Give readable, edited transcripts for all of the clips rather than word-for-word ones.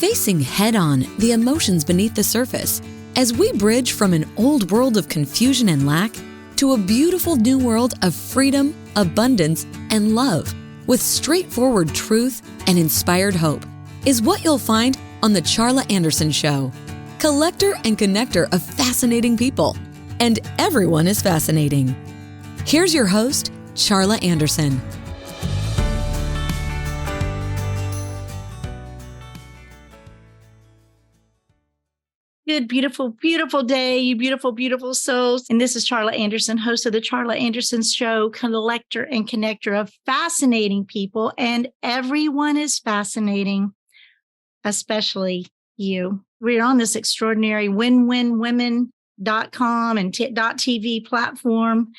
facing head-on the emotions beneath the surface as we bridge from an old world of confusion and lack to a beautiful new world of freedom, abundance, and love with straightforward truth and inspired hope is what you'll find on The Charla Anderson Show. Collector and connector of fascinating people. And everyone is fascinating. Here's your host, Charla Anderson. Good, beautiful, beautiful day, you beautiful, beautiful souls. And this is Charla Anderson, host of the Charla Anderson Show, collector and connector of fascinating people. And everyone is fascinating, especially you. We're on this extraordinary winwinwomen.com and .tv platform.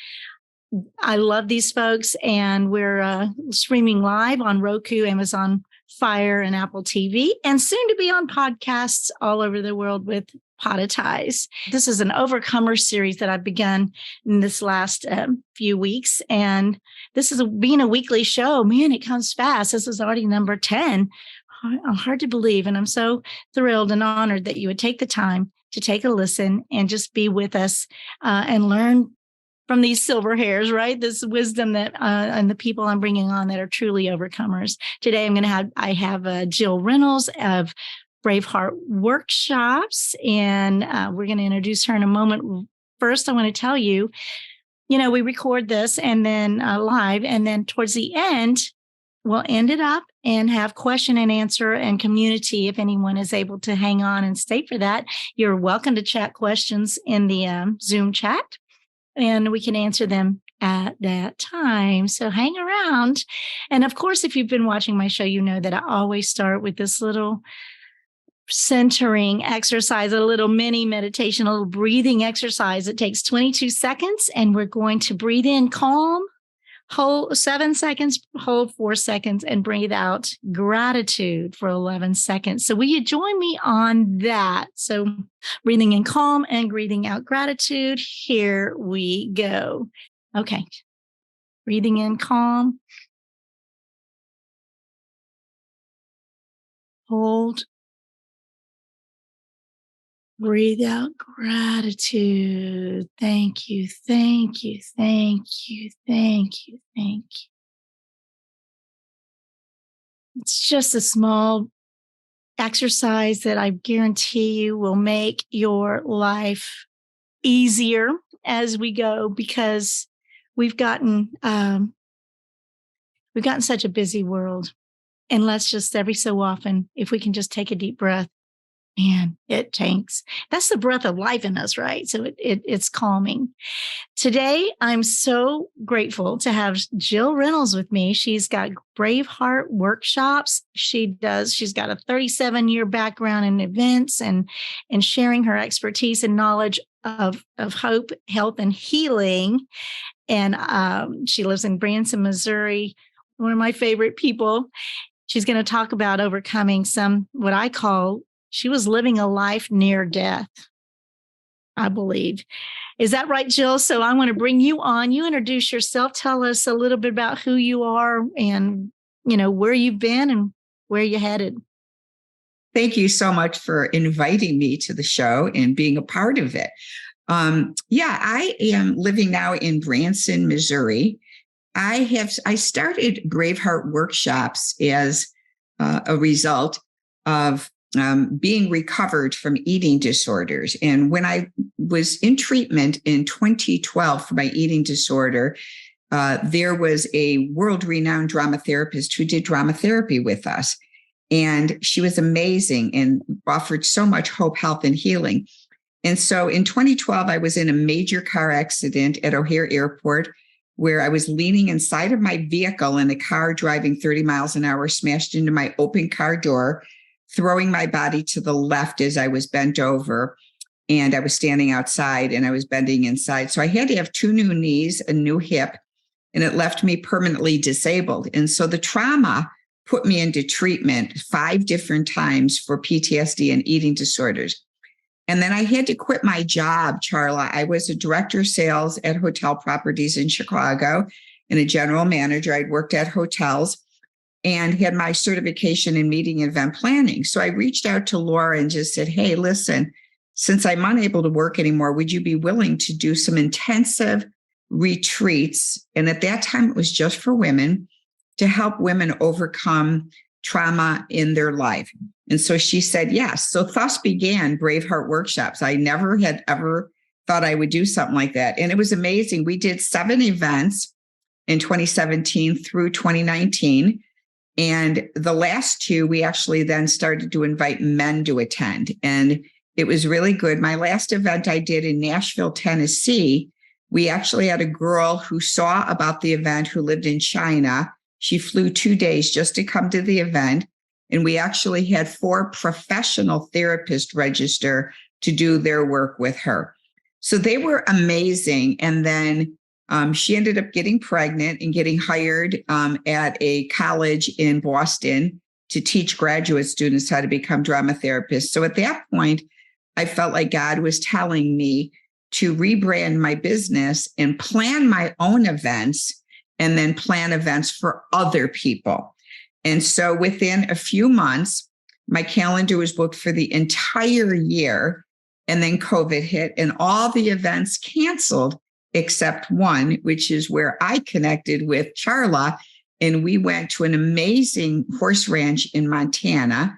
I love these folks, and we're streaming live on Roku, Amazon Fire, and Apple TV, and soon to be on podcasts all over the world with Podetize. This is an Overcomer series that I've begun in this last few weeks, and this is being a weekly show. Man, it comes fast. This is already number 10. Hard to believe, and I'm so thrilled and honored that you would take the time to take a listen and just be with us and learn from these silver hairs, right? This wisdom that and the people I'm bringing on that are truly overcomers. Today, I have Jill Reynolds of Braveheart Workshops, and we're going to introduce her in a moment. First, I want to tell you, we record this and then live, and then towards the end, we'll end it up and have question and answer and community. If anyone is able to hang on and stay for that, you're welcome to chat questions in the Zoom chat, and we can answer them at that time. So hang around. And of course, if you've been watching my show, you know that I always start with this little centering exercise, a little mini meditation, a little breathing exercise. It takes 22 seconds, and we're going to breathe in calm, hold 7 seconds, hold 4 seconds, and breathe out gratitude for 11 seconds. So will you join me on that? So breathing in calm and breathing out gratitude. Here we go. Okay. Breathing in calm. Hold. Breathe out gratitude. Thank you, thank you, thank you, thank you, thank you. It's just a small exercise that I guarantee you will make your life easier as we go, because we've gotten such a busy world. And let's just every so often, if we can just take a deep breath, man, it tanks. That's the breath of life in us, right? So it's calming. Today, I'm so grateful to have Jill Reynolds with me. She's got Braveheart Workshops. She's got a 37-year background in events and sharing her expertise and knowledge of hope, health, and healing. And she lives in Branson, Missouri, one of my favorite people. She's going to talk about overcoming what I call, she was living a life near death, I believe. Is that right, Jill? So I want to bring you on. You introduce yourself. Tell us a little bit about who you are and, where you've been and where you're headed. Thank you so much for inviting me to the show and being a part of it. I am living now in Branson, Missouri. I started Braveheart Workshops as a result of being recovered from eating disorders. And when I was in treatment in 2012 for my eating disorder, there was a world-renowned drama therapist who did drama therapy with us. And she was amazing and offered so much hope, health, and healing. And so in 2012, I was in a major car accident at O'Hare Airport, where I was leaning inside of my vehicle in a car driving 30 miles an hour, smashed into my open car door, throwing my body to the left as I was bent over, and I was standing outside and I was bending inside. So I had to have 2 new knees, a new hip, and it left me permanently disabled. And so the trauma put me into treatment 5 different times for PTSD and eating disorders. And then I had to quit my job, Charla. I was a director of sales at hotel properties in Chicago and a general manager. I'd worked at hotels. and had my certification in meeting and event planning. So I reached out to Laura and just said, hey, listen, since I'm unable to work anymore, would you be willing to do some intensive retreats? And at that time, it was just for women to help women overcome trauma in their life. And so she said, yes. So thus began Braveheart Workshops. I never had ever thought I would do something like that. And it was amazing. We did 7 events in 2017 through 2019. And the last 2, we actually then started to invite men to attend. And it was really good. My last event I did in Nashville, Tennessee, we actually had a girl who saw about the event who lived in China. She flew 2 days just to come to the event. And we actually had 4 professional therapists register to do their work with her. So they were amazing. And then she ended up getting pregnant and getting hired at a college in Boston to teach graduate students how to become drama therapists. So at that point, I felt like God was telling me to rebrand my business and plan my own events and then plan events for other people. And so within a few months, my calendar was booked for the entire year. And then COVID hit and all the events canceled except one, which is where I connected with Charla. And we went to an amazing horse ranch in Montana,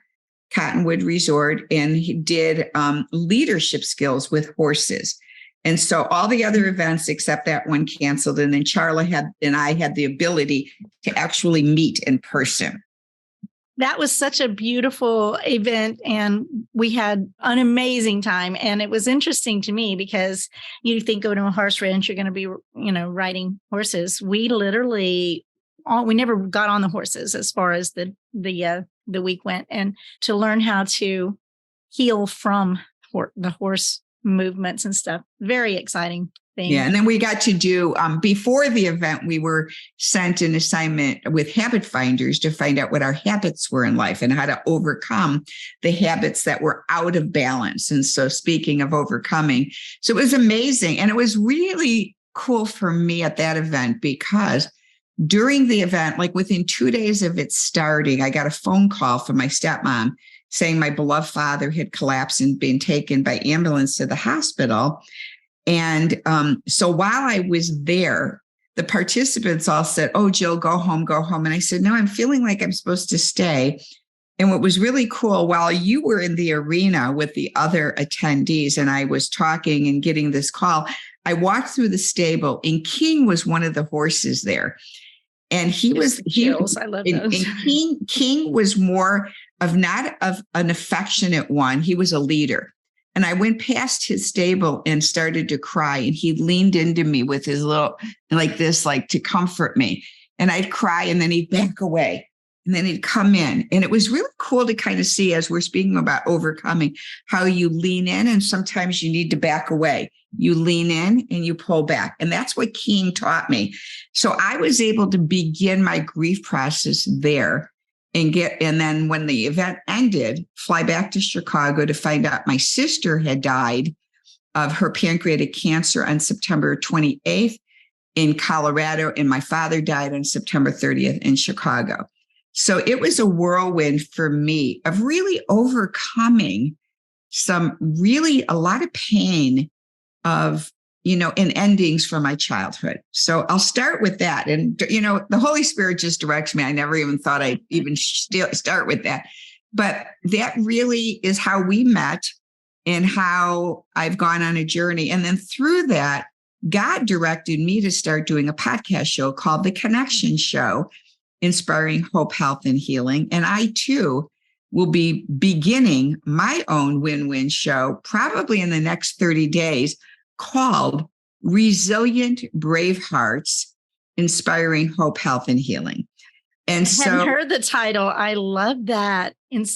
Cottonwood Resort, and he did leadership skills with horses. And so all the other events except that one canceled. And then Charla and I had the ability to actually meet in person. That was such a beautiful event, and we had an amazing time. And it was interesting to me because you think going to a horse ranch, you're going to be, riding horses. We literally, we never got on the horses as far as the week went, and to learn how to heal from the horse movements and stuff. Very exciting thing. Yeah. And then we got to do, before the event, we were sent an assignment with habit finders to find out what our habits were in life and how to overcome the habits that were out of balance. And so speaking of overcoming, so it was amazing. And it was really cool for me at that event because during the event, like within 2 days of it starting, I got a phone call from my stepmom saying my beloved father had collapsed and been taken by ambulance to the hospital. And so while I was there, the participants all said, oh, Jill, go home, go home. And I said, no, I'm feeling like I'm supposed to stay. And what was really cool, while you were in the arena with the other attendees and I was talking and getting this call, I walked through the stable and King was one of the horses there. And I love those. And King was more of not of an affectionate one. He was a leader. And I went past his stable and started to cry. And he leaned into me with his little, like this, like to comfort me. And I'd cry and then he'd back away and then he'd come in. And it was really cool to kind of see, as we're speaking about overcoming, how you lean in and sometimes you need to back away. You lean in and you pull back. And that's what King taught me. So I was able to begin my grief process there. And then when the event ended, fly back to Chicago to find out my sister had died of her pancreatic cancer on September 28th in Colorado, and my father died on September 30th in Chicago. So it was a whirlwind for me of really overcoming a lot of pain of, and endings from my childhood. So I'll start with that. And, the Holy Spirit just directs me. I never even thought I'd even start with that. But that really is how we met and how I've gone on a journey. And then through that, God directed me to start doing a podcast show called The Connection Show, Inspiring Hope, Health, and Healing. And I, too, will be beginning my own win-win show probably in the next 30 days, called Resilient Brave Hearts, Inspiring Hope, Health, and Healing. And I hadn't heard the title. I love that.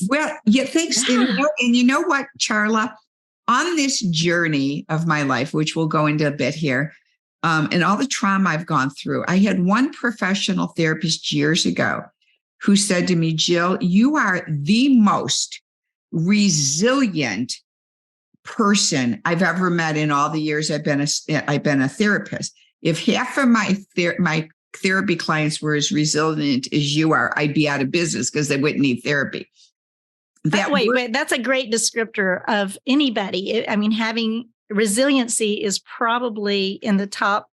Well, yeah, thanks. Yeah. And you know what, Charla? On this journey of my life, which we'll go into a bit here, and all the trauma I've gone through, I had one professional therapist years ago who said to me, Jill, you are the most resilient person I've ever met in all the years I've been a therapist. If half of my therapy clients were as resilient as you are, I'd be out of business because they wouldn't need therapy. Wait, that's a great descriptor of anybody. I mean, having resiliency is probably in the top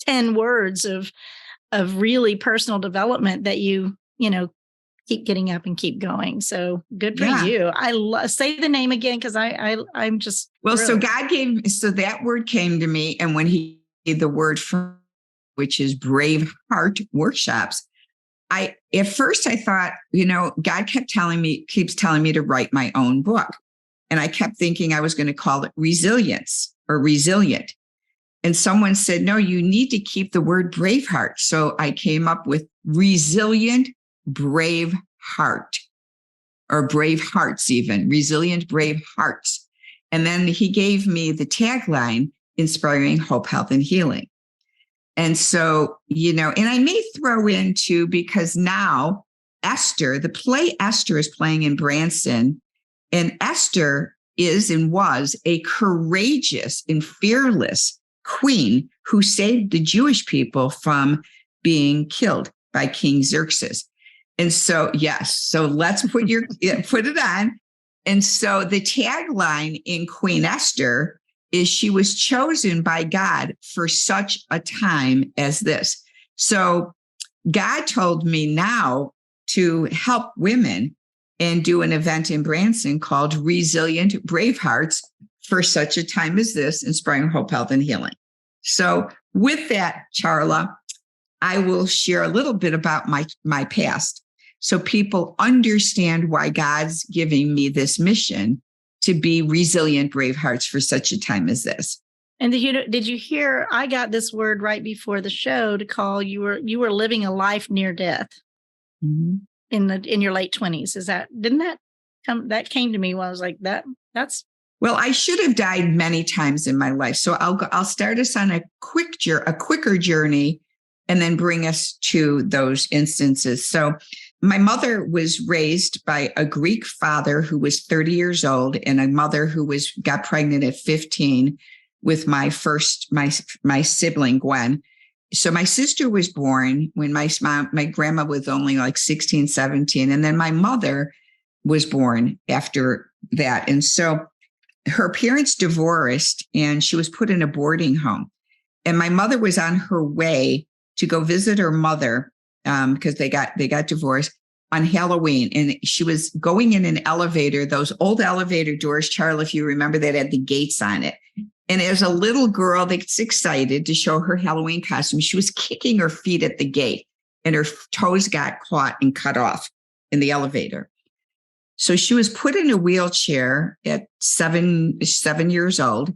10 words of really personal development that you keep getting up and keep going. So good for you. Say the name again, because I'm just so God so that word came to me, and when he gave the word for, which is Brave Heart Workshops, at first I thought, God keeps telling me to write my own book. And I kept thinking I was going to call it Resilience or Resilient. And someone said, no, you need to keep the word brave heart. So I came up with Resilient Brave Heart, or Brave Hearts, even Resilient Brave Hearts. And then he gave me the tagline, Inspiring Hope, Health, and Healing. And so, and I may throw in too, because now Esther, the play Esther is playing in Branson, and Esther is and was a courageous and fearless queen who saved the Jewish people from being killed by King Xerxes. And so, yes, so let's put it on. And so the tagline in Queen Esther is she was chosen by God for such a time as this. So God told me now to help women and do an event in Branson called Resilient Brave Hearts for such a time as this, inspiring hope, health, and healing. So with that, Charla, I will share a little bit about my past so people understand why God's giving me this mission to be resilient, brave hearts for such a time as this. And did you hear? I got this word right before the show to call you were living a life near death in your late 20s. That came to me when I was like that's. Well, I should have died many times in my life, so I'll start us on a quicker journey, and then bring us to those instances. So my mother was raised by a Greek father who was 30 years old and a mother who got pregnant at 15 with my sibling, Gwen. So my sister was born when my grandma was only like 16, 17. And then my mother was born after that. And so her parents divorced and she was put in a boarding home. And my mother was on her way to go visit her mother because they got divorced on Halloween. And she was going in an elevator, those old elevator doors, Charla, if you remember, that had the gates on it. And as a little girl that's excited to show her Halloween costume, she was kicking her feet at the gate and her toes got caught and cut off in the elevator. So she was put in a wheelchair at 7 years old.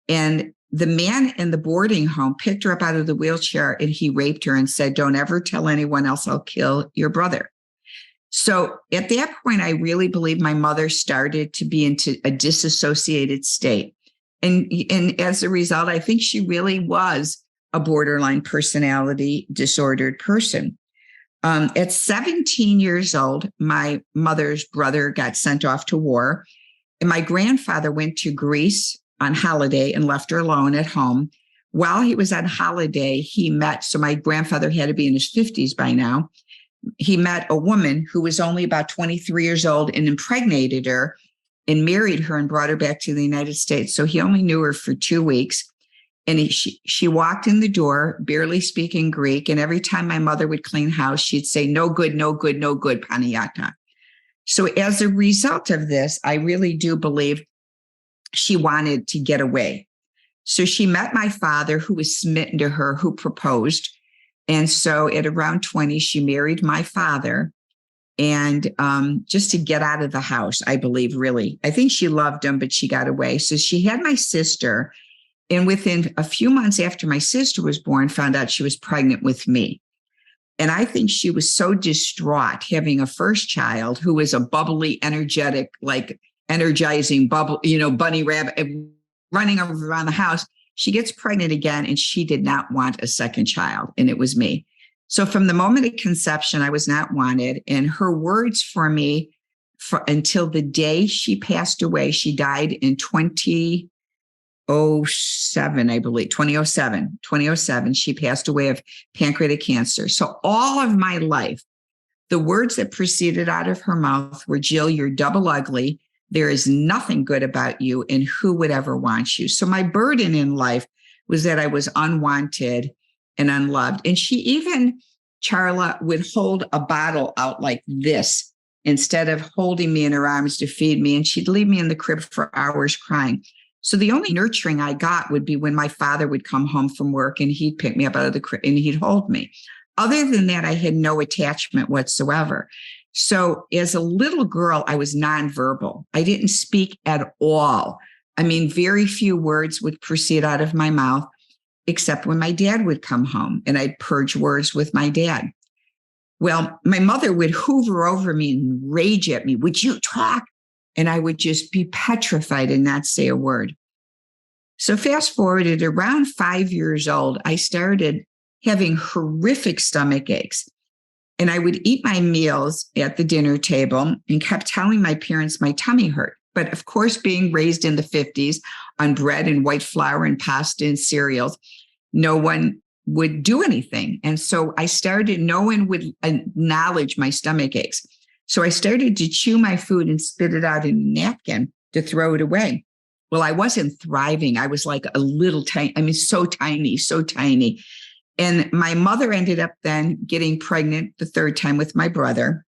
And the man in the boarding home picked her up out of the wheelchair and he raped her and said, "Don't ever tell anyone else, I'll kill your brother." So at that point, I really believe my mother started to be into a disassociated state. And as a result, I think she really was a borderline personality disordered person. At 17 years old, my mother's brother got sent off to war. And my grandfather went to Greece on holiday and left her alone at home. While he was on holiday, so my grandfather had to be in his 50s by now. He met a woman who was only about 23 years old and impregnated her and married her and brought her back to the United States. So he only knew her for 2 weeks. And she walked in the door, barely speaking Greek. And every time my mother would clean house, she'd say, "No good, no good, no good, Panayata." So as a result of this, I really do believe she wanted to get away. So she met my father, who was smitten to her, who proposed. And so at around 20, she married my father. And just to get out of the house, I believe, really. I think she loved him, but she got away. So she had my sister. And within a few months after my sister was born, found out she was pregnant with me. And I think she was so distraught having a first child who was a bubbly, energetic, like energizing bubble, bunny rabbit running around the house. She gets pregnant again and she did not want a second child. And it was me. So from the moment of conception, I was not wanted. And her words for me until the day she passed away, she died in 2007, I believe, 2007, she passed away of pancreatic cancer. So all of my life, the words that proceeded out of her mouth were, Jill, you're double ugly. There is nothing good about you, and who would ever want you? So my burden in life was that I was unwanted and unloved. And she even, Charla, would hold a bottle out like this instead of holding me in her arms to feed me. And she'd leave me in the crib for hours crying. So the only nurturing I got would be when my father would come home from work and he'd pick me up out of the crib and he'd hold me. Other than that, I had no attachment whatsoever. So as a little girl, I was nonverbal. I didn't speak at all. I mean, very few words would proceed out of my mouth, except when my dad would come home and I'd purge words with my dad. Well, my mother would hoover over me and rage at me. Would you talk? And I would just be petrified and not say a word. So fast forward at around 5 years old, I started having horrific stomach aches. And I would eat my meals at the dinner table and kept telling my parents my tummy hurt. But of course, being raised in the 50s on bread and white flour and pasta and cereals, no one would do anything. And so no one would acknowledge my stomach aches. So I started to chew my food and spit it out in a napkin to throw it away. Well, I wasn't thriving. I was like a little tiny, so tiny. And my mother ended up then getting pregnant the third time with my brother,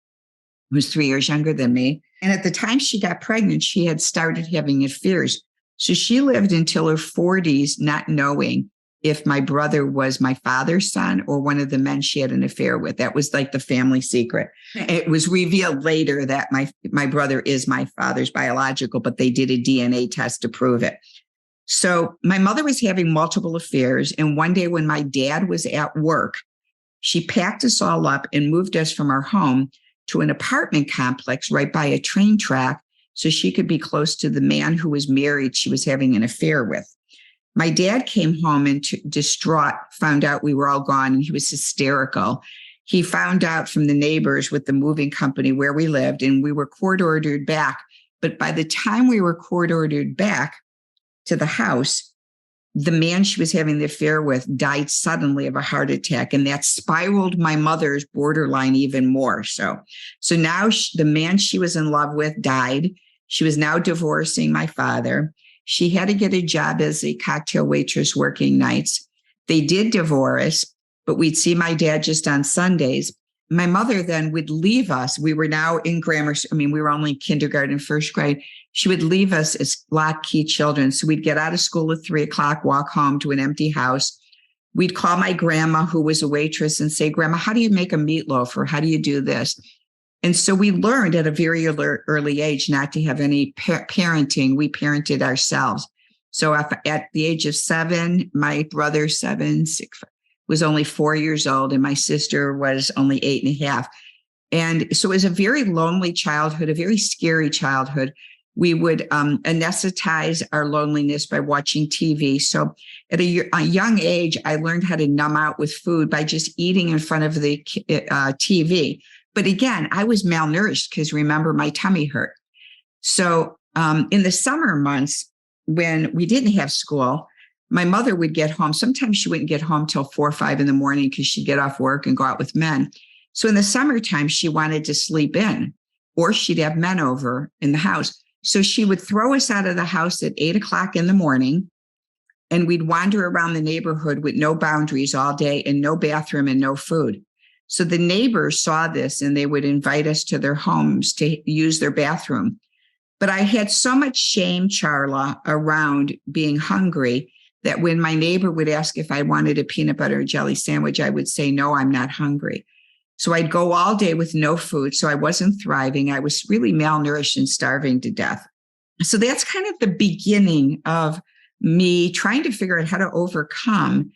who was 3 years younger than me. And at the time she got pregnant, she had started having affairs. So she lived until her 40s, not knowing if my brother was my father's son or one of the men she had an affair with. That was like the family secret. It was revealed later that my brother is my father's biological, but they did a DNA test to prove it. So my mother was having multiple affairs. And one day when my dad was at work, she packed us all up and moved us from our home to an apartment complex right by a train track so she could be close to the man who was married she was having an affair with. My dad came home and distraught, found out we were all gone, and he was hysterical. He found out from the neighbors with the moving company where we lived, and we were court-ordered back. But by the time we were court-ordered back to the house, the man she was having the affair with died suddenly of a heart attack, and that spiraled my mother's borderline even more. So now the man she was in love with died. She was now divorcing my father. She had to get a job as a cocktail waitress working nights. They did divorce, but we'd see my dad just on Sundays. My mother then would leave us. We were now in grammar. We were only kindergarten, first grade. She would leave us as lock-key children. So we'd get out of school at 3:00, walk home to an empty house. We'd call my grandma, who was a waitress, and say, Grandma, how do you make a meatloaf? Or how do you do this? And so we learned at a very early age not to have any parenting. We parented ourselves. So at the age of 7, my brother, 6, was only 4 years old, and my sister was only 8.5. And so it was a very lonely childhood, a very scary childhood. We would anesthetize our loneliness by watching TV. So at a young age, I learned how to numb out with food by just eating in front of the TV. But again, I was malnourished because remember, my tummy hurt. So in the summer months, when we didn't have school, my mother would get home. Sometimes she wouldn't get home till 4 or 5 in the morning because she'd get off work and go out with men. So in the summertime, she wanted to sleep in, or she'd have men over in the house. So she would throw us out of the house at 8:00 in the morning, and we'd wander around the neighborhood with no boundaries all day and no bathroom and no food. So the neighbors saw this and they would invite us to their homes to use their bathroom. But I had so much shame, Charla, around being hungry that when my neighbor would ask if I wanted a peanut butter and jelly sandwich, I would say, no, I'm not hungry. So I'd go all day with no food. So I wasn't thriving. I was really malnourished and starving to death. So that's kind of the beginning of me trying to figure out how to overcome,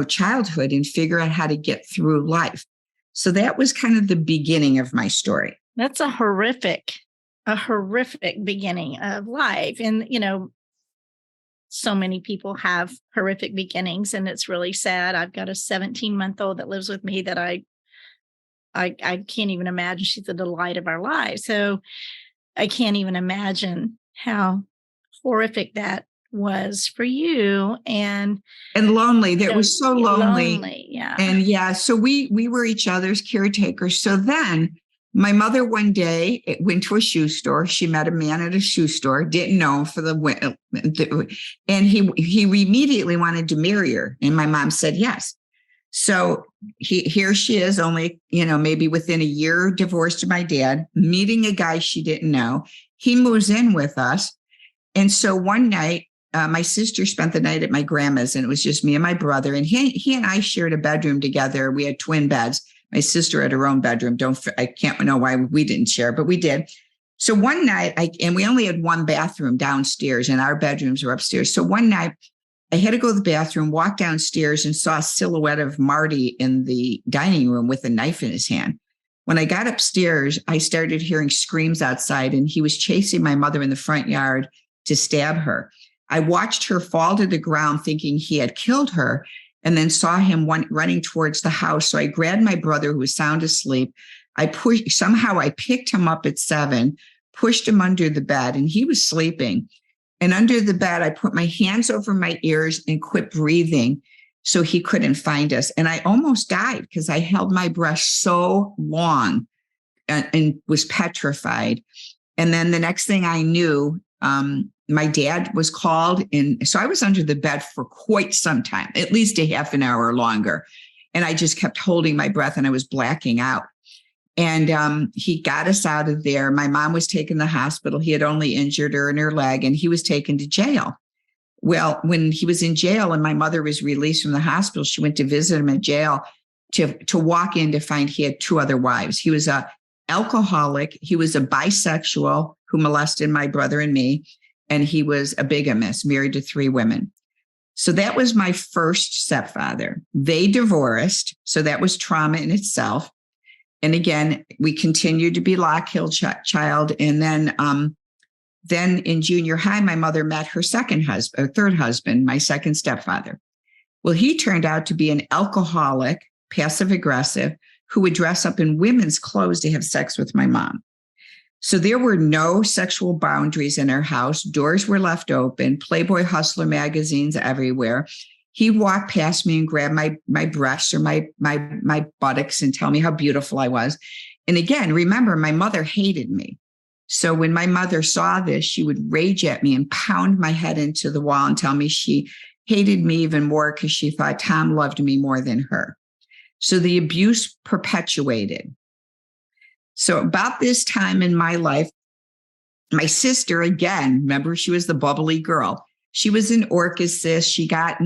childhood and figure out how to get through life. So that was kind of the beginning of my story. That's a horrific beginning of life. And, so many people have horrific beginnings, and it's really sad. I've got a 17-month-old that lives with me that I can't even imagine. She's the delight of our lives. So I can't even imagine how horrific that was for you. And lonely. That was so lonely. Yeah. And yeah, so we were each other's caretakers. So then my mother one day went to a shoe store. She met a man at a shoe store, didn't know him for and he immediately wanted to marry her. And my mom said yes. So here she is, only, maybe within a year divorced to my dad, meeting a guy she didn't know. He moves in with us. And so one night, my sister spent the night at my grandma's, and it was just me and my brother. And he and I shared a bedroom together. We had twin beds. My sister had her own bedroom. I can't know why we didn't share, but we did. So one night, and we only had one bathroom downstairs, and our bedrooms were upstairs. So one night, I had to go to the bathroom, walk downstairs, and saw a silhouette of Marty in the dining room with a knife in his hand. When I got upstairs, I started hearing screams outside, and he was chasing my mother in the front yard to stab her. I watched her fall to the ground thinking he had killed her, and then saw him running towards the house. So I grabbed my brother, who was sound asleep. I picked him up at 7, pushed him under the bed, and he was sleeping. And under the bed, I put my hands over my ears and quit breathing so he couldn't find us. And I almost died because I held my breath so long and was petrified. And then the next thing I knew, my dad was called. And so I was under the bed for quite some time, at least a half an hour or longer. And I just kept holding my breath, and I was blacking out. And he got us out of there. My mom was taken to the hospital. He had only injured her in her leg, and he was taken to jail. Well, when he was in jail and my mother was released from the hospital, she went to visit him in jail to walk in to find he had 2 other wives. He was a alcoholic. He was a bisexual who molested my brother and me. And he was a bigamist, married to 3 women. So that was my first stepfather. They divorced. So that was trauma in itself. And again, we continued to be Lock-Hill child. And then in junior high, my mother met her third husband, my second stepfather. Well, he turned out to be an alcoholic, passive aggressive, who would dress up in women's clothes to have sex with my mom. So there were no sexual boundaries in our house. Doors were left open, Playboy Hustler magazines everywhere. He'd walk past me and grab my breasts or my buttocks and tell me how beautiful I was. And again, remember, my mother hated me. So when my mother saw this, she would rage at me and pound my head into the wall and tell me she hated me even more because she thought Tom loved me more than her. So the abuse perpetuated. So about this time in my life, my sister, again, remember, she was the bubbly girl. She was an orchestra. She got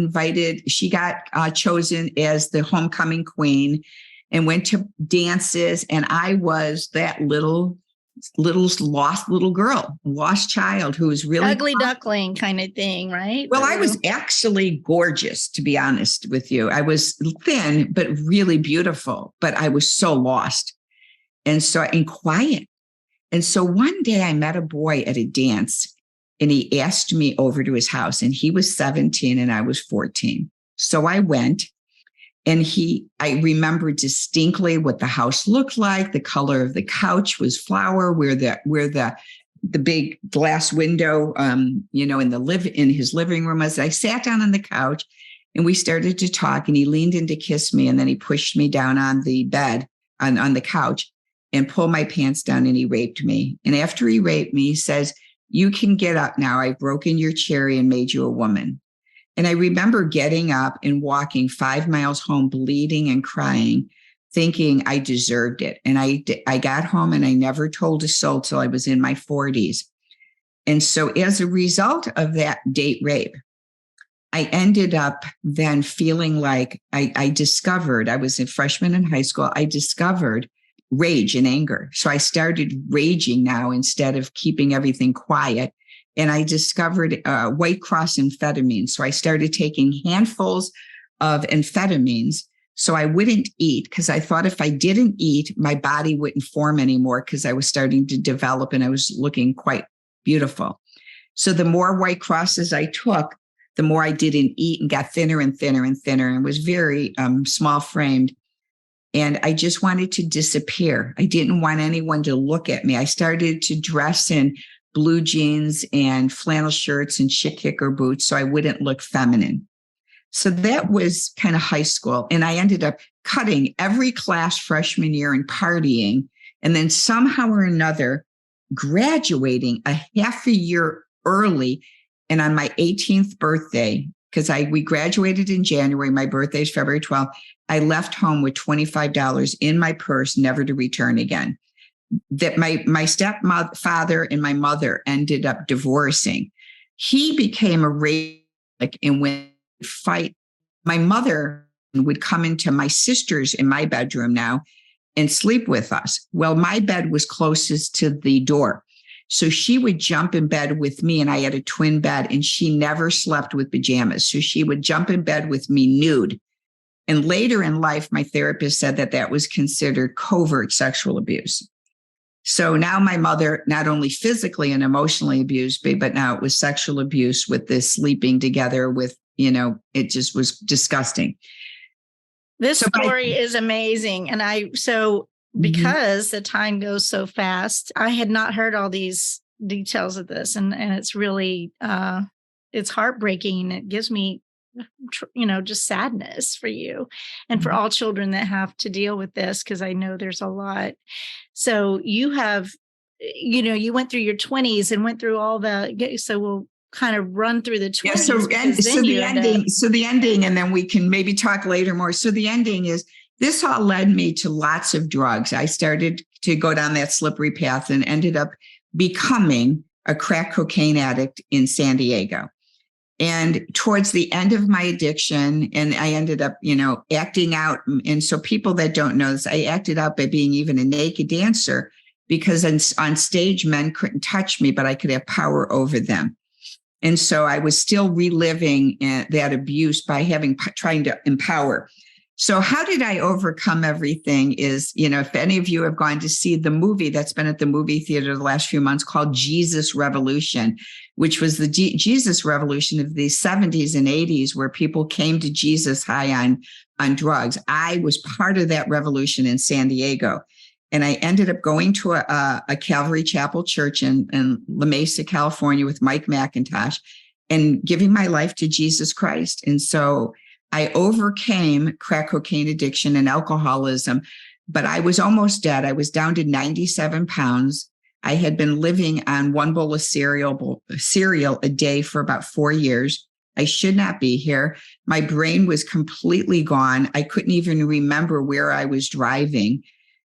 chosen as the homecoming queen and went to dances. And I was that little lost little girl, lost child who was really ugly duckling kind of thing, right? Well, I was actually gorgeous, to be honest with you. I was thin, but really beautiful, but I was so lost and quiet. And so one day I met a boy at a dance, and he asked me over to his house, and he was 17 and I was 14. So I went. And I remember distinctly what the house looked like. The color of the couch was flower, where the big glass window, in his living room was. I sat down on the couch and we started to talk, and he leaned in to kiss me. And then he pushed me down on the bed on the couch and pulled my pants down, and he raped me. And after he raped me, he says, "You can get up now. I've broken your cherry and made you a woman." And I remember getting up and walking 5 miles home, bleeding and crying, thinking I deserved it. And I got home and I never told a soul till I was in my 40s. And so as a result of that date rape, I ended up then feeling like I discovered, I was a freshman in high school, I discovered rage and anger. So I started raging now instead of keeping everything quiet. And I discovered White Cross amphetamines. So I started taking handfuls of amphetamines so I wouldn't eat, because I thought if I didn't eat, my body wouldn't form anymore, because I was starting to develop and I was looking quite beautiful. So the more White Crosses I took, the more I didn't eat and got thinner and thinner and thinner, and was very small framed. And I just wanted to disappear. I didn't want anyone to look at me. I started to dress in blue jeans and flannel shirts and chick kicker boots so I wouldn't look feminine. So that was kind of high school. And I ended up cutting every class freshman year and partying. And then somehow or another, graduating a half a year early. And on my 18th birthday, because we graduated in January, my birthday is February 12th, I left home with $25 in my purse, never to return again. That my stepfather and my mother ended up divorcing. He became a rape, and when fight, my mother would come into my sister's in my bedroom now and sleep with us. Well, my bed was closest to the door. So she would jump in bed with me, and I had a twin bed, and she never slept with pajamas. So she would jump in bed with me nude. And later in life, my therapist said that was considered covert sexual abuse. So now my mother, not only physically and emotionally abused me, but now it was sexual abuse with this sleeping together with, it just was disgusting. This story is amazing. And because the time goes so fast, I had not heard all these details of this. And it's really, it's heartbreaking. It gives me, just sadness for you and for all children that have to deal with this, because I know there's a lot. So you have, you went through your 20s and went through all so we'll kind of run through the 20s. Yeah, so the ending, and then we can maybe talk later more. So the ending is, this all led me to lots of drugs. I started to go down that slippery path and ended up becoming a crack cocaine addict in San Diego. And towards the end of my addiction, and I ended up, acting out. And so people that don't know this, I acted out by being even a naked dancer, because on stage, men couldn't touch me, but I could have power over them. And so I was still reliving that abuse by trying to empower. So how did I overcome everything is, if any of you have gone to see the movie that's been at the movie theater the last few months called Jesus Revolution, which was the Jesus Revolution of the 70s and 80s, where people came to Jesus high on drugs. I was part of that revolution in San Diego. And I ended up going to a Calvary Chapel church in La Mesa, California with Mike McIntosh and giving my life to Jesus Christ. And so I overcame crack cocaine addiction and alcoholism, but I was almost dead. I was down to 97 pounds. I had been living on one bowl of cereal a day for about 4 years. I should not be here. My brain was completely gone. I couldn't even remember where I was driving.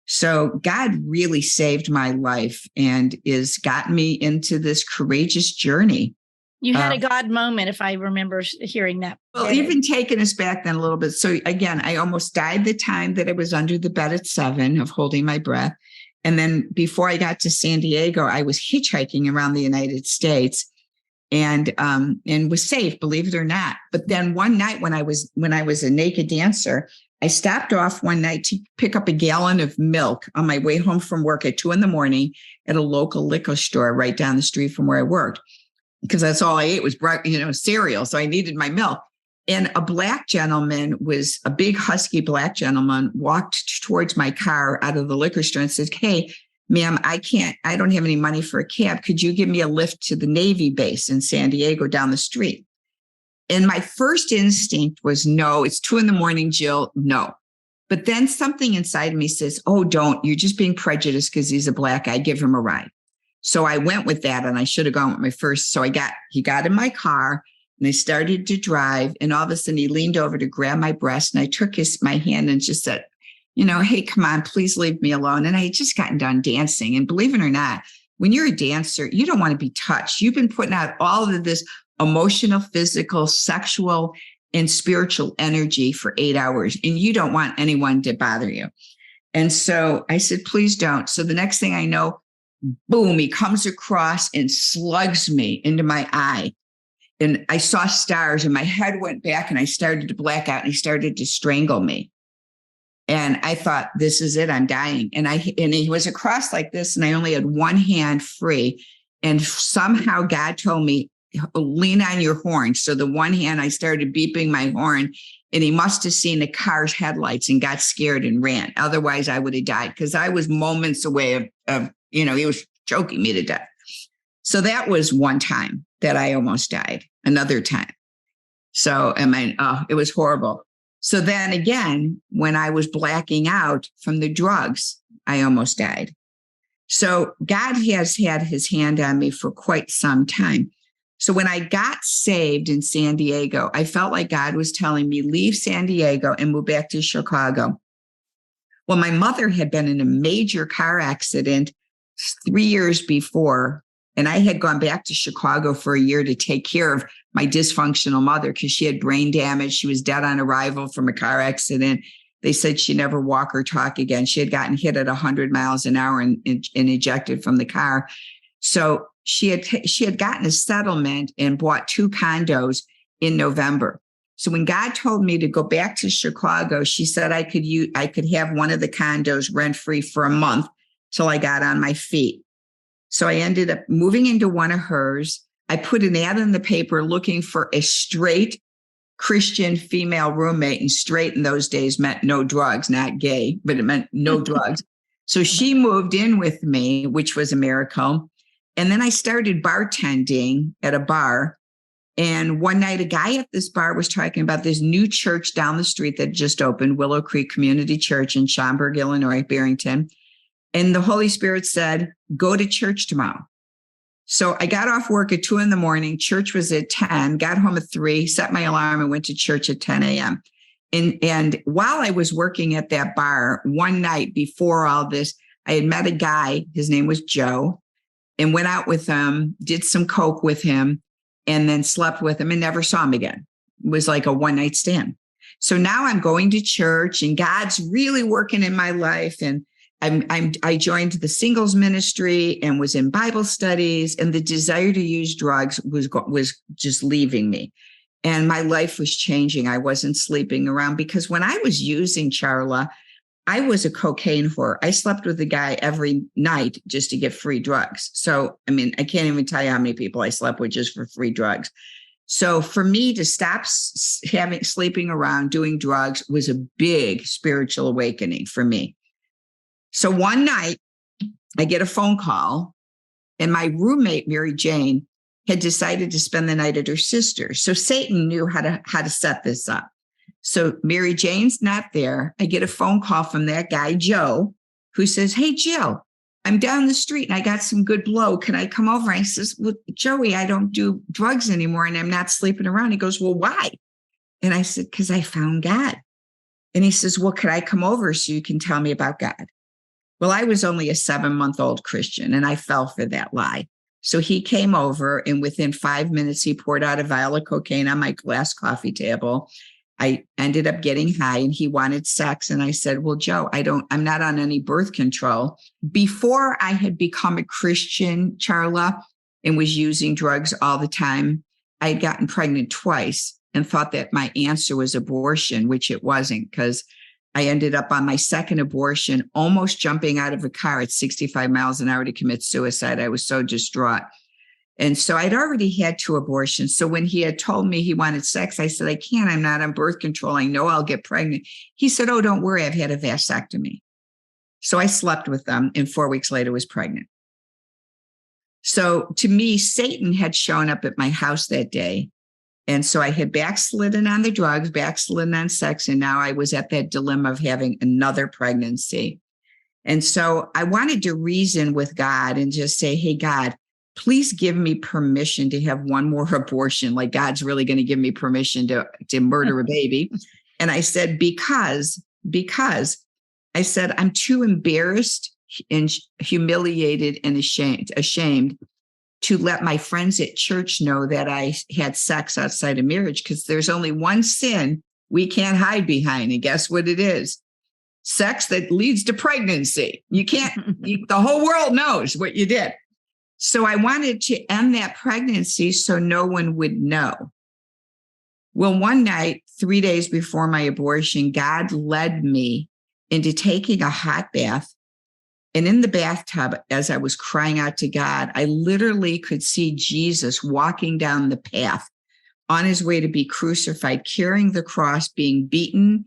So God really saved my life and has gotten me into this courageous journey. You had a God moment, if I remember hearing that. Well, even taking us back then a little bit. So again, I almost died the time that I was under the bed at 7 of holding my breath. And then before I got to San Diego, I was hitchhiking around the United States and was safe, believe it or not. But then one night when I was a naked dancer, I stopped off one night to pick up a gallon of milk on my way home from work at 2 a.m. at a local liquor store right down the street from where I worked, because that's all I ate was cereal. So I needed my milk. And a black gentleman, was a big husky black gentleman, walked towards my car out of the liquor store and said, "Hey, ma'am, I don't have any money for a cab. Could you give me a lift to the Navy base in San Diego down the street?" And my first instinct was, no, it's 2 a.m, Jill, no. But then something inside me says, oh, don't, you're just being prejudiced because he's a black guy, give him a ride. So I went with that, and I should have gone with my first. So he got in my car and I started to drive, and all of a sudden he leaned over to grab my breast, and I took my hand and just said, hey, come on, please leave me alone. And I had just gotten done dancing. And believe it or not, when you're a dancer, you don't want to be touched. You've been putting out all of this emotional, physical, sexual, and spiritual energy for 8 hours, and you don't want anyone to bother you. And so I said, please don't. So the next thing I know, boom, he comes across and slugs me into my eye. And I saw stars, and my head went back, and I started to black out, and he started to strangle me. And I thought, this is it, I'm dying. And he was across like this, and I only had one hand free. And somehow God told me, lean on your horn. So the one hand, I started beeping my horn, and he must have seen the car's headlights and got scared and ran. Otherwise, I would have died, because I was moments away of he was choking me to death. So that was one time that I almost died, another time. So, it was horrible. So then again, when I was blacking out from the drugs, I almost died. So God has had his hand on me for quite some time. So when I got saved in San Diego, I felt like God was telling me, leave San Diego and move back to Chicago. Well, my mother had been in a major car accident 3 years before, and I had gone back to Chicago for a year to take care of my dysfunctional mother because she had brain damage. She was dead on arrival from a car accident. They said she'd never walk or talk again. She had gotten hit at 100 miles an hour and ejected from the car. So she had gotten a settlement and bought 2 condos in November. So when God told me to go back to Chicago, she said I could have one of the condos rent-free for a month till I got on my feet. So I ended up moving into one of hers. I put an ad in the paper looking for a straight Christian female roommate, and straight in those days meant no drugs, not gay, but it meant no drugs. So she moved in with me, which was a miracle. And then I started bartending at a bar. And one night, a guy at this bar was talking about this new church down the street that just opened, Willow Creek Community Church in Schaumburg, Illinois, Barrington. And the Holy Spirit said, go to church tomorrow. So I got off work at 2 a.m. Church was at 10, got home at 3, set my alarm and went to church at 10 a.m. And while I was working at that bar, one night before all this, I had met a guy, his name was Joe, and went out with him, did some coke with him, and then slept with him and never saw him again. It was like a one-night stand. So now I'm going to church and God's really working in my life. And I joined the singles ministry and was in Bible studies, and the desire to use drugs was just leaving me. And my life was changing. I wasn't sleeping around because when I was using Charla, I was a cocaine whore. I slept with a guy every night just to get free drugs. So, I can't even tell you how many people I slept with just for free drugs. So for me to stop sleeping around doing drugs was a big spiritual awakening for me. So one night I get a phone call, and my roommate, Mary Jane, had decided to spend the night at her sister's. So Satan knew how to set this up. So Mary Jane's not there. I get a phone call from that guy, Joe, who says, hey, Jill, I'm down the street and I got some good blow. Can I come over? I says, well, Joey, I don't do drugs anymore and I'm not sleeping around. He goes, well, why? And I said, because I found God. And he says, well, could I come over so you can tell me about God? Well, I was only a 7-month-old Christian and I fell for that lie. So he came over, and within 5 minutes, he poured out a vial of cocaine on my glass coffee table. I ended up getting high and he wanted sex. And I said, well, Joe, I'm not on any birth control. Before I had become a Christian, Charla, and was using drugs all the time, I had gotten pregnant twice and thought that my answer was abortion, which it wasn't, because I ended up on my second abortion, almost jumping out of a car at 65 miles an hour to commit suicide. I was so distraught. And so I'd already had 2 abortions. So when he had told me he wanted sex, I said, I can't, I'm not on birth control. I know I'll get pregnant. He said, oh, don't worry, I've had a vasectomy. So I slept with them and 4 weeks later was pregnant. So to me, Satan had shown up at my house that day. And so I had backslidden on the drugs, backslidden on sex, and now I was at that dilemma of having another pregnancy. And so I wanted to reason with God and just say, hey, God, please give me permission to have one more abortion. Like God's really going to give me permission to murder a baby. And I said, because I said, I'm too embarrassed and humiliated and ashamed to let my friends at church know that I had sex outside of marriage, because there's only one sin we can't hide behind. And guess what it is? Sex that leads to pregnancy. You can't, the whole world knows what you did. So I wanted to end that pregnancy so no one would know. Well, one night, 3 days before my abortion, God led me into taking a hot bath. And in the bathtub, as I was crying out to God, I literally could see Jesus walking down the path on his way to be crucified, carrying the cross, being beaten,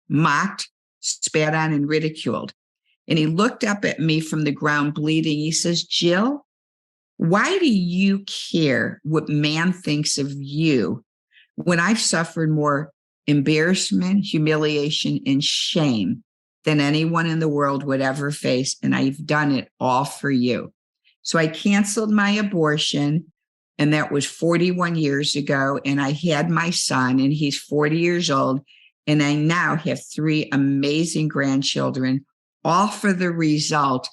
mocked, spat on, and ridiculed. And he looked up at me from the ground bleeding. He says, Jill, Why do you care what man thinks of you when I've suffered more embarrassment, humiliation, and shame than anyone in the world would ever face? And I've done it all for you. So I canceled my abortion, and that was 41 years ago. And I had my son, and he's 40 years old. And I now have 3 amazing grandchildren, all for the result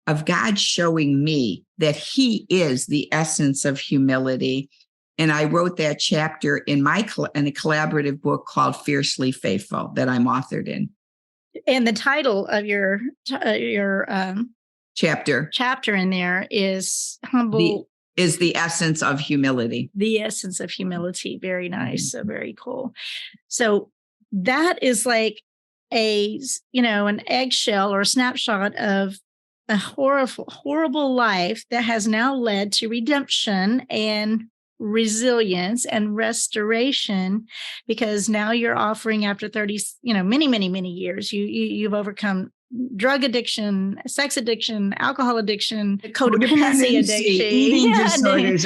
of God showing me that he is the essence of humility. And I wrote that chapter in a collaborative book called Fiercely Faithful that I'm authored in. And the title of your chapter in there is Humble. Is the essence of humility. The essence of humility. Very nice. So very cool. So that is like an eggshell or a snapshot of a horrible life that has now led to redemption and resilience and restoration, because now you're offering, after 30, many years, you've overcome drug addiction, sex addiction, alcohol addiction, codependency addiction, eating disorders.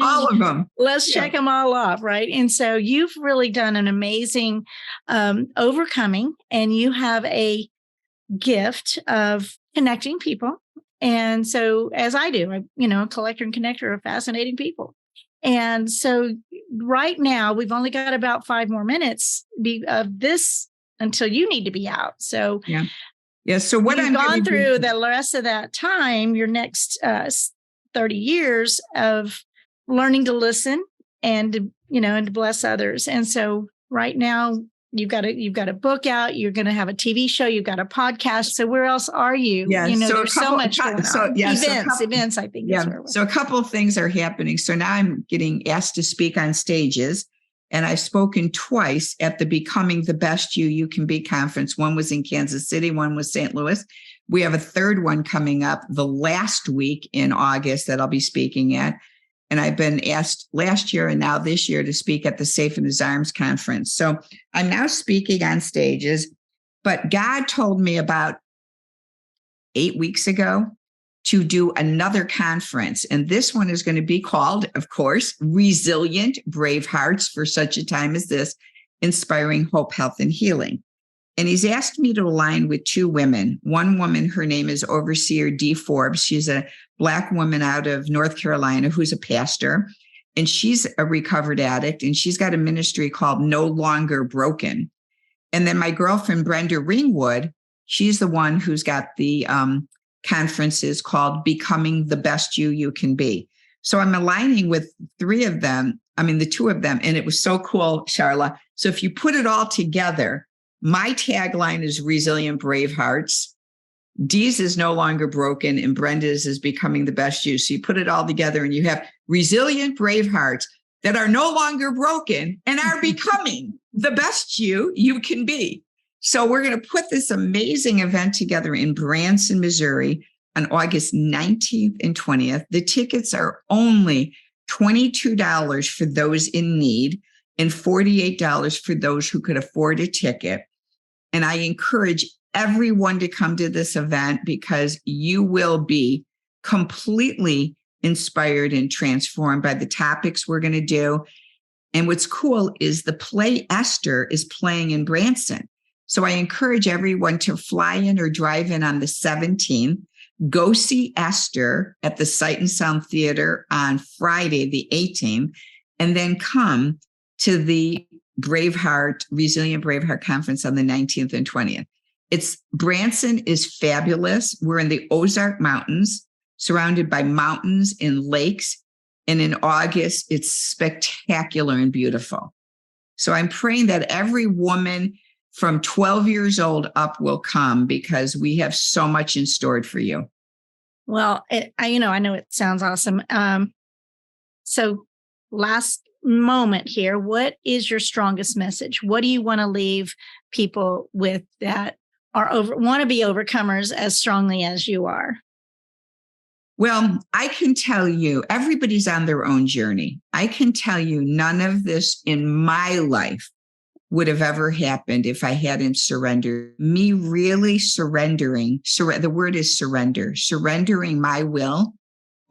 All of them. Let's check them all off, right? And so you've really done an amazing overcoming, and you have a gift of connecting people. And so, as I do, a collector and connector of fascinating people. And so right now, we've only got about 5 more minutes of this until you need to be out. So So what you've gone through the rest of that time, your next 30 years of learning to listen and to bless others. And so right now, you've got a book out. You're going to have a TV show. You've got a podcast. So where else are you? There's so much going on. Events. I think. So a couple of things are happening. So now I'm getting asked to speak on stages, and I've spoken twice at the Becoming the Best You Can Be conference. One was in Kansas City. One was St. Louis. We have a third one coming up the last week in August that I'll be speaking at. And I've been asked last year and now this year to speak at the Safe in His Arms conference. So I'm now speaking on stages, but God told me about 8 weeks ago to do another conference. And this one is going to be called, of course, Resilient Brave Hearts for Such a Time as This, Inspiring Hope, Health, and Healing. And he's asked me to align with 2 women. One woman, her name is Overseer Dee Forbes. She's a Black woman out of North Carolina who's a pastor, and she's a recovered addict, and she's got a ministry called No Longer Broken. And then my girlfriend, Brenda Ringwood, she's the one who's got the conferences called Becoming the Best You Can Be. So I'm aligning with 3 of them. The 2 of them. And it was so cool, Charla. So if you put it all together, my tagline is Resilient Brave Hearts. Dee's is No Longer Broken, and Brenda's is Becoming the Best You. So you put it all together and you have resilient brave hearts that are no longer broken and are becoming the best you can be. So we're going to put this amazing event together in Branson, Missouri on August 19th and 20th. The tickets are only $22 for those in need and $48 for those who could afford a ticket. And I encourage everyone to come to this event because you will be completely inspired and transformed by the topics we're going to do. And what's cool is the play Esther is playing in Branson. So I encourage everyone to fly in or drive in on the 17th, go see Esther at the Sight and Sound Theater on Friday, the 18th, and then come to the Resilient Braveheart Conference on the 19th and 20th. Branson is fabulous. We're in the Ozark Mountains, surrounded by mountains and lakes. And in August, it's spectacular and beautiful. So I'm praying that every woman from 12 years old up will come because we have so much in store for you. Well, I know it sounds awesome. So last moment here, what is your strongest message? What do you want to leave people with that want to be overcomers as strongly as you are? Well, I can tell you, everybody's on their own journey. I can tell you none of this in my life would have ever happened if I hadn't surrendered. Me really surrendering, the word is surrender, surrendering my will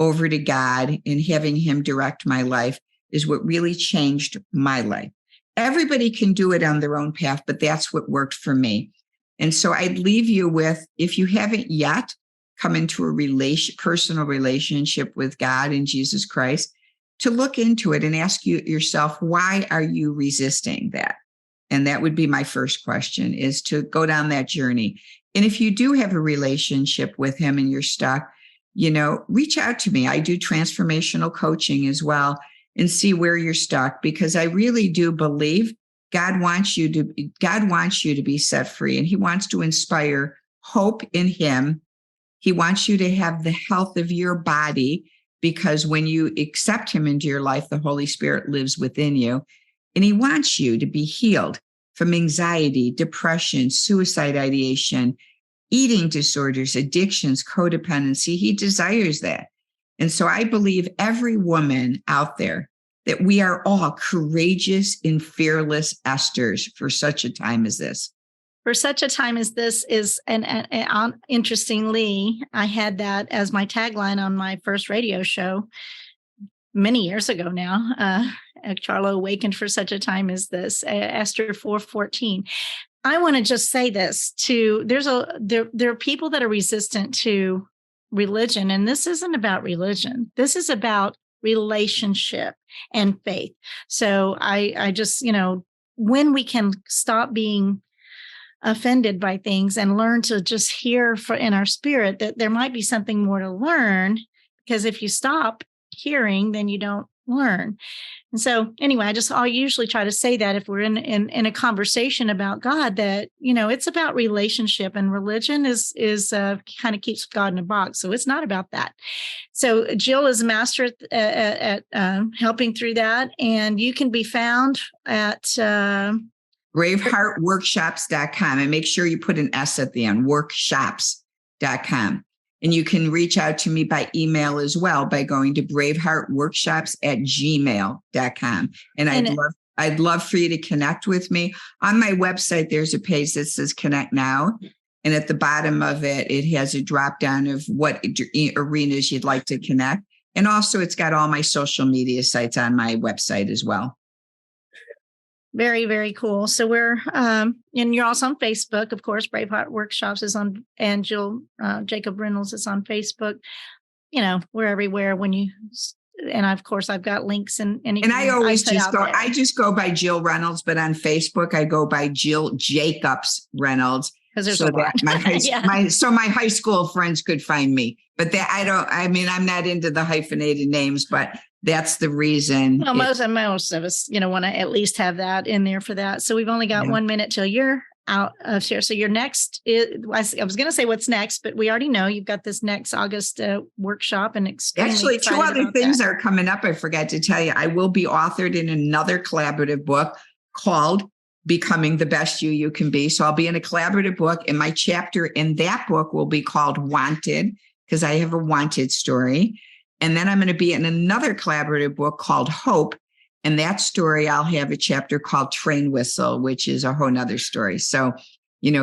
over to God and having him direct my life is what really changed my life. Everybody can do it on their own path, but that's what worked for me. And so I'd leave you with, if you haven't yet come into a personal relationship with God and Jesus Christ, to look into it and ask yourself, why are you resisting that? And that would be my first question, is to go down that journey. And if you do have a relationship with him and you're stuck, reach out to me. I do transformational coaching as well, and see where you're stuck, because I really do believe God wants you to be set free, and he wants to inspire hope in him. He wants you to have the health of your body, because when you accept him into your life, the Holy Spirit lives within you. And he wants you to be healed from anxiety, depression, suicide ideation, eating disorders, addictions, codependency. He desires that. And so I believe every woman out there that we are all courageous and fearless Esthers for such a time as this. For such a time as this is, and interestingly, I had that as my tagline on my first radio show many years ago now. Charla awakened for such a time as this, Esther 4:14. I want to just say this too. There are people that are resistant to religion, and this isn't about religion. This is about relationship and faith. So I just, when we can stop being offended by things and learn to just hear in our spirit that there might be something more to learn, because if you stop hearing, then you don't learn. And so anyway, I'll usually try to say that if we're in a conversation about God, that, it's about relationship, and religion is kind of keeps God in a box. So it's not about that. So Jill is a master at helping through that. And you can be found at braveheartworkshops.com, and make sure you put an S at the end, workshops.com. And you can reach out to me by email as well by going to braveheartworkshops@gmail.com. And I'd love for you to connect with me. On my website, there's a page that says Connect Now. And at the bottom of it, it has a drop down of what arenas you'd like to connect. And also it's got all my social media sites on my website as well. Very, very cool. So we're, and you're also on Facebook, of course. Braveheart Workshops is on, and Jill Jacob Reynolds is on Facebook. We're everywhere. And of course, I've got links and I always just go by Jill Reynolds, but on Facebook I go by Jill Jacobs Reynolds. Because there's a lot. My high school friends could find me, but I'm not into the hyphenated names, but that's the reason. Well, most of us, want to at least have that in there for that. So we've only got 1 minute till you're out of here. So your next, I was going to say what's next, but we already know you've got this next August workshop, and actually 2 other things are coming up. I forgot to tell you, I will be authored in another collaborative book called Becoming the Best You Can Be. So I'll be in a collaborative book, and my chapter in that book will be called Wanted, because I have a wanted story. And then I'm going to be in another collaborative book called Hope. And that story, I'll have a chapter called Train Whistle, which is a whole nother story. So,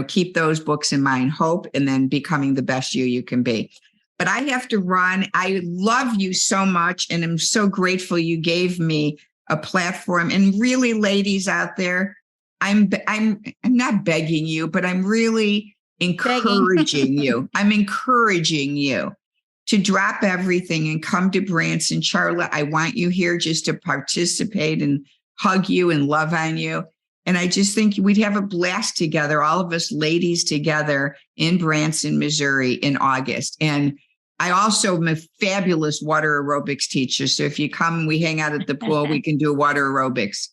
keep those books in mind, Hope, and then Becoming the Best You Can Be. But I have to run. I love you so much, and I'm so grateful you gave me a platform. And really, ladies out there, I'm not begging you, but I'm really encouraging you. I'm encouraging you to drop everything and come to Branson. Charla, I want you here just to participate and hug you and love on you. And I just think we'd have a blast together, all of us ladies together in Branson, Missouri in August. And I also am a fabulous water aerobics teacher. So if you come and we hang out at the pool, we can do water aerobics.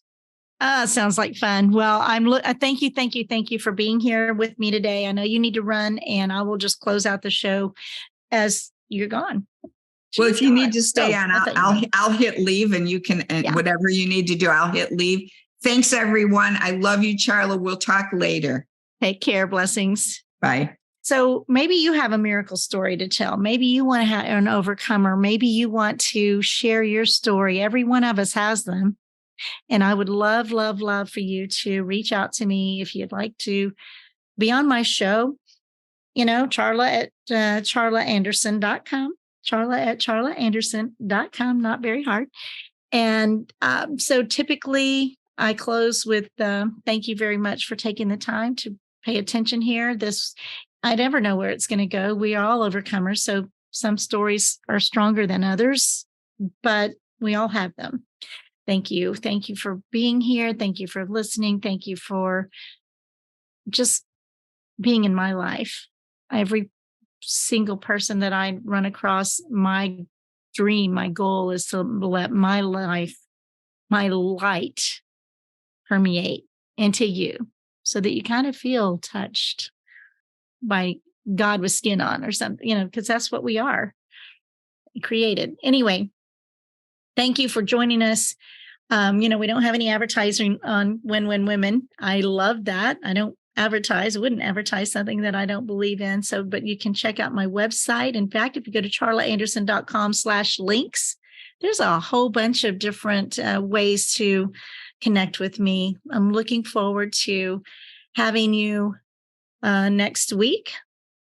Sounds like fun. Well, thank you for being here with me today. I know you need to run, and I will just close out the show as you're gone. Well, if you need to stay on, I'll hit leave, and you can, whatever you need to do, I'll hit leave. Thanks, everyone. I love you, Charla. We'll talk later. Take care. Blessings. Bye. So maybe you have a miracle story to tell. Maybe you want to have an overcomer. Maybe you want to share your story. Every one of us has them. And I would love, love, love for you to reach out to me if you'd like to be on my show. Charla at charlaanderson.com. Charla at charlaanderson.com, not very hard. And so typically I close with thank you very much for taking the time to pay attention here. I never know where it's going to go. We are all overcomers. So some stories are stronger than others, but we all have them. Thank you. Thank you for being here. Thank you for listening. Thank you for just being in my life. Every single person that I run across, my dream, my goal is to let my life, my light permeate into you so that you kind of feel touched by God with skin on or something, because that's what we are created. Anyway, thank you for joining us. We don't have any advertising on Win Win Women. I love that. I don't advertise. I wouldn't advertise something that I don't believe in. But you can check out my website. In fact, if you go to charlaanderson.com/links, there's a whole bunch of different ways to connect with me. I'm looking forward to having you next week.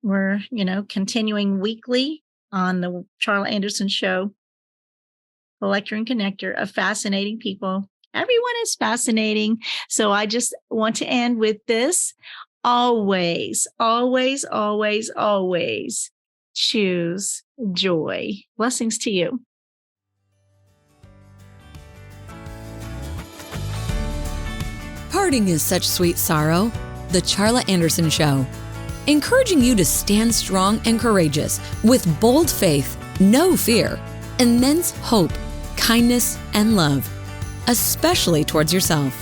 We're, continuing weekly on the Charla Anderson Show, Collector and Connector of Fascinating People. Everyone is fascinating. So I just want to end with this. Always, always, always, always choose joy. Blessings to you. Parting is such sweet sorrow. The Charla Anderson Show, encouraging you to stand strong and courageous with bold faith, no fear, immense hope, kindness, and love, especially towards yourself.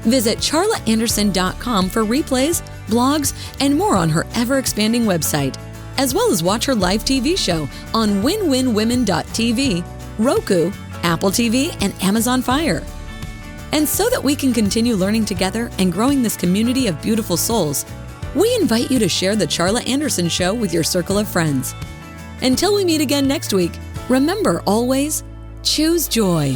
Visit charlaanderson.com for replays, blogs, and more on her ever-expanding website, as well as watch her live TV show on winwinwomen.tv, Roku, Apple TV, and Amazon Fire. And so that we can continue learning together and growing this community of beautiful souls, we invite you to share the Charla Anderson Show with your circle of friends. Until we meet again next week, remember always, choose joy.